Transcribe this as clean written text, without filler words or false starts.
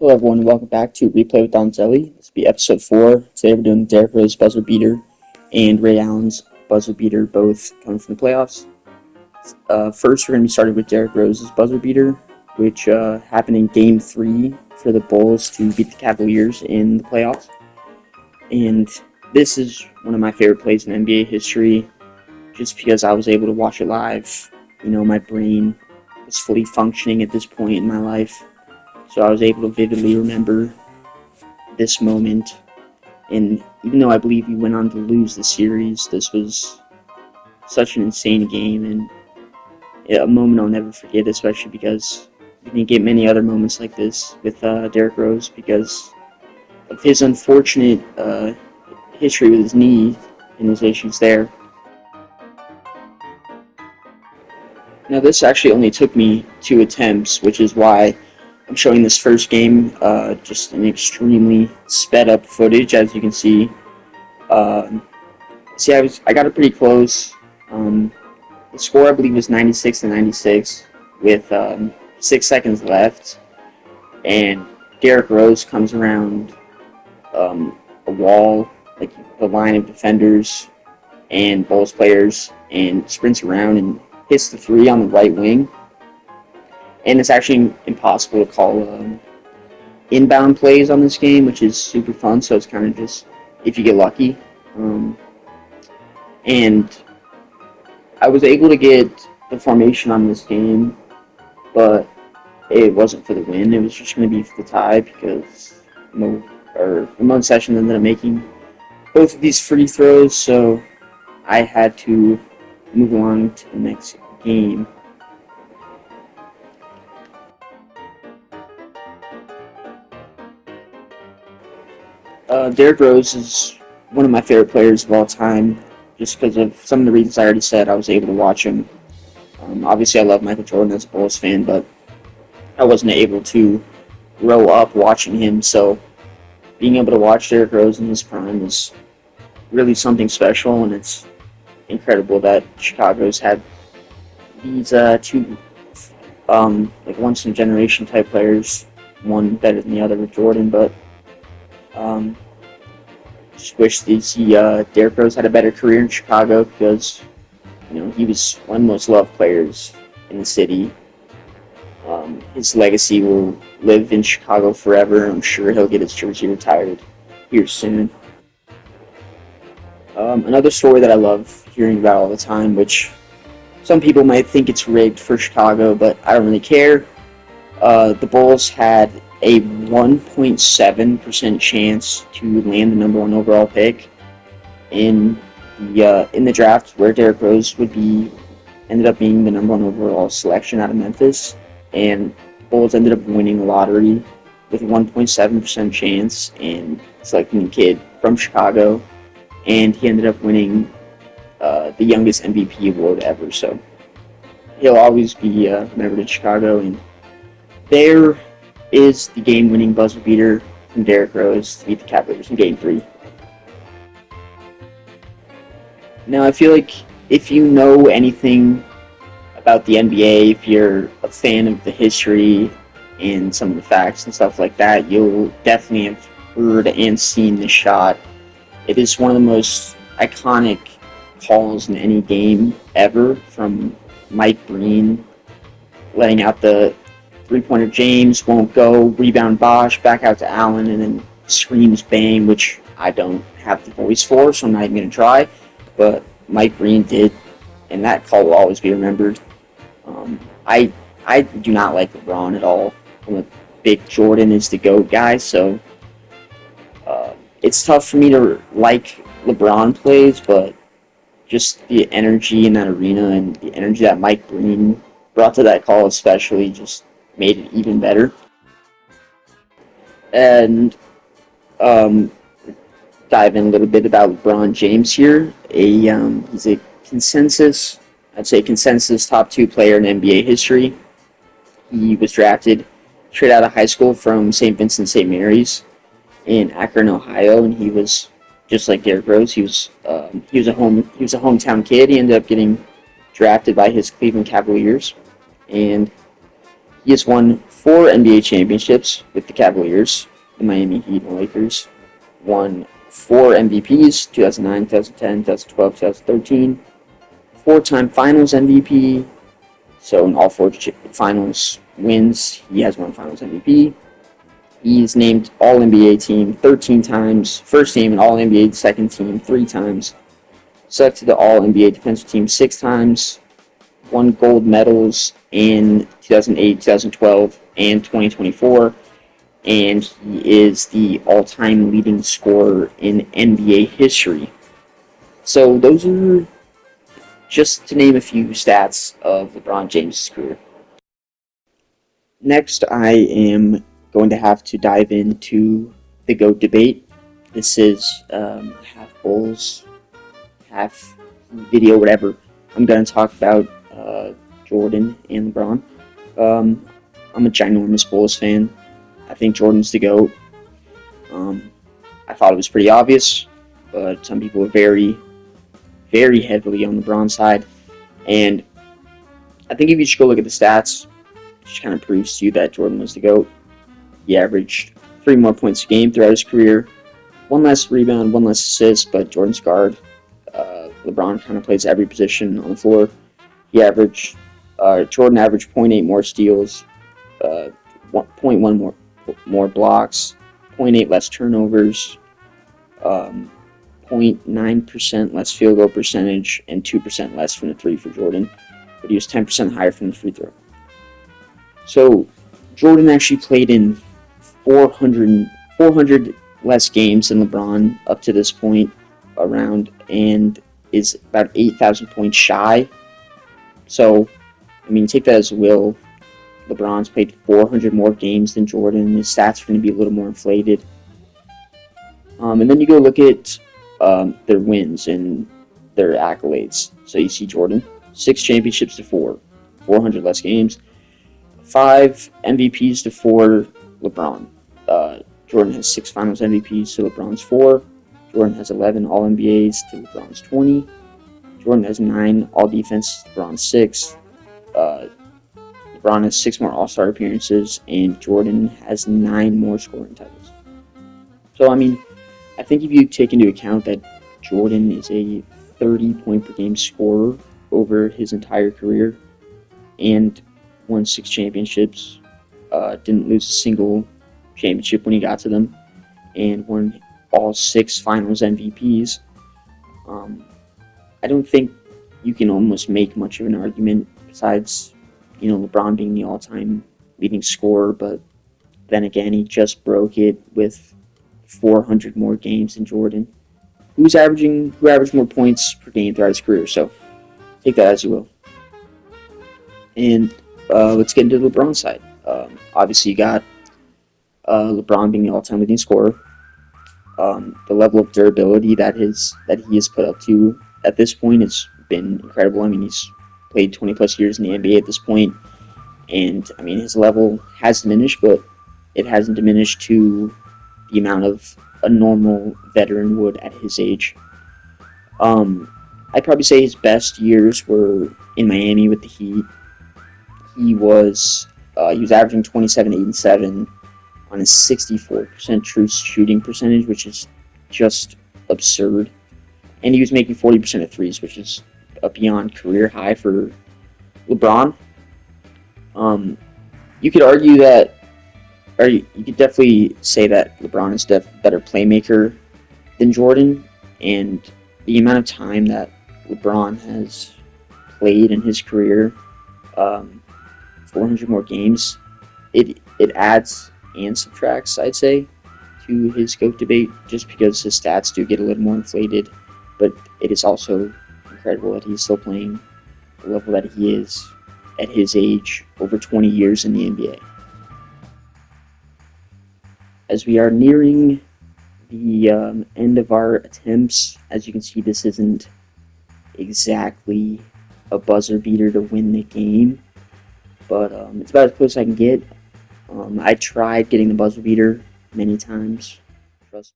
Hello everyone, and welcome back to Replay with Donzelli. This will be episode 4. Today we're doing Derrick Rose buzzer beater and Ray Allen's buzzer beater, both coming from the playoffs. First, we're going to be starting with Derrick Rose's buzzer beater, which happened in Game 3 for the Bulls to beat the Cavaliers in the playoffs. And this is one of my favorite plays in NBA history, just because I was able to watch it live. You know, my brain was fully functioning at this point in my life. So I was able to vividly remember this moment. And even though I believe we went on to lose the series, this was such an insane game and a moment I'll never forget, especially because we didn't get many other moments like this with Derrick Rose because of his unfortunate history with his knee and his issues there. Now this actually only took me 2 attempts, which is why I'm showing this first game, just an extremely sped up footage, as you can see. I got it pretty close. The score, I believe, was 96-96 with 6 seconds left, and Derrick Rose comes around a wall, like the line of defenders and Bulls players, and sprints around and hits the 3 on the right wing. And it's actually impossible to call inbound plays on this game, which is super fun. So it's kind of just if you get lucky. And I was able to get the formation on this game, but it wasn't for the win. It was just going to be for the tie because Ramon Sessions ended up making both of these free throws. So I had to move on to the next game. Derrick Rose is one of my favorite players of all time, just because of some of the reasons I already said. I was able to watch him. Obviously, I love Michael Jordan as a Bulls fan, but I wasn't able to grow up watching him, so being able to watch Derrick Rose in his prime is really something special, and it's incredible that Chicago's had these two like once-in-a-generation type players, one better than the other with Jordan, but just wish to see Derrick Rose had a better career in Chicago because, you know, he was one of the most loved players in the city. His legacy will live in Chicago forever. I'm sure he'll get his jersey retired here soon. Another story that I love hearing about all the time, which some people might think it's rigged for Chicago, but I don't really care. The Bulls had a 1.7% chance to land the number 1 overall pick in the draft, where Derrick Rose ended up being the number 1 overall selection out of Memphis, and the Bulls ended up winning the lottery with a 1.7% chance and selecting a kid from Chicago, and he ended up winning the youngest MVP award ever. So he'll always be remembered in Chicago, and there is the game-winning buzzer beater from Derrick Rose to beat the Cavaliers in Game 3. Now, I feel like if you know anything about the NBA, if you're a fan of the history and some of the facts and stuff like that, you'll definitely have heard and seen this shot. It is one of the most iconic calls in any game ever, from Mike Breen letting out the three-pointer James, won't go, rebound Bosh, back out to Allen, and then screams bang, which I don't have the voice for, so I'm not even going to try, but Mike Breen did, and that call will always be remembered. I do not like LeBron at all. I'm a big Jordan is the GOAT guy, so it's tough for me to like LeBron plays, but just the energy in that arena and the energy that Mike Breen brought to that call especially just made it even better. And dive in a little bit about LeBron James here. He's a consensus top 2 player in NBA history. He was drafted straight out of high school from St. Vincent St. Mary's in Akron, Ohio, and he was just like Derrick Rose. He was a hometown kid. He ended up getting drafted by his Cleveland Cavaliers, and He has won 4 NBA championships with the Cavaliers, the Miami Heat, and Lakers. Won 4 MVPs, 2009, 2010, 2012, 2013. 4-time Finals MVP. So in all 4 Finals wins, he has won Finals MVP. He's named All-NBA team 13 times, first team and All-NBA second team 3 times. Selected the All-NBA defensive team 6 times. Won gold medals in 2008, 2012, and 2024. And he is the all-time leading scorer in NBA history. So those are just to name a few stats of LeBron James' career. Next, I am going to have to dive into the GOAT debate. This is half Bulls, half video, whatever. I'm going to talk about Jordan and LeBron. I'm a ginormous Bulls fan. I think Jordan's the GOAT. I thought it was pretty obvious, but some people are very, very heavily on LeBron's side. And I think if you just go look at the stats, it just kind of proves to you that Jordan was the GOAT. He averaged 3 more points a game throughout his career, 1 less rebound, 1 less assist, but Jordan's guard. LeBron kind of plays every position on the floor. Jordan averaged 0.8 more steals, 0.1 more blocks, 0.8 less turnovers, 0.9% less field goal percentage, and 2% less from the 3 for Jordan. But he was 10% higher from the free throw. So Jordan actually played in 400 less games than LeBron up to this point around, and is about 8,000 points shy. So, I mean, take that as a will. LeBron's played 400 more games than Jordan. His stats are going to be a little more inflated. And then you go look at their wins and their accolades. So you see Jordan, 6 championships to 4, 400 less games, 5 MVPs to 4 LeBron. Jordan has 6 Finals MVPs to LeBron's 4. Jordan has 11 All-NBAs to LeBron's 20. Jordan has 9 All-Defenses to LeBron's 6. LeBron has 6 more All-Star appearances, and Jordan has 9 more scoring titles. So, I mean, I think if you take into account that Jordan is a 30-point-per-game scorer over his entire career and won 6 championships, didn't lose a single championship when he got to them, and won all 6 Finals MVPs, I don't think you can almost make much of an argument besides, LeBron being the all-time leading scorer, but then again, he just broke it with 400 more games than Jordan, who averaged more points per game throughout his career, so take that as you will. And let's get into the LeBron side. Obviously, you got LeBron being the all-time leading scorer. The level of durability that he has put up to at this point has been incredible. I mean, he's played 20-plus years in the NBA at this point, and, I mean, his level has diminished, but it hasn't diminished to the amount of a normal veteran would at his age. I'd probably say his best years were in Miami with the Heat. He was averaging 27, 8, and 7 on a 64% true shooting percentage, which is just absurd. And he was making 40% of threes, which is a beyond career high for LeBron. You could argue that, or you could definitely say that LeBron is a better playmaker than Jordan, and the amount of time that LeBron has played in his career, 400 more games, it adds and subtracts, I'd say, to his GOAT debate, just because his stats do get a little more inflated, but it is also incredible that he's still playing the level that he is at his age, over 20 years in the NBA. As we are nearing the end of our attempts, as you can see, this isn't exactly a buzzer beater to win the game, but it's about as close as I can get. I tried getting the buzzer beater many times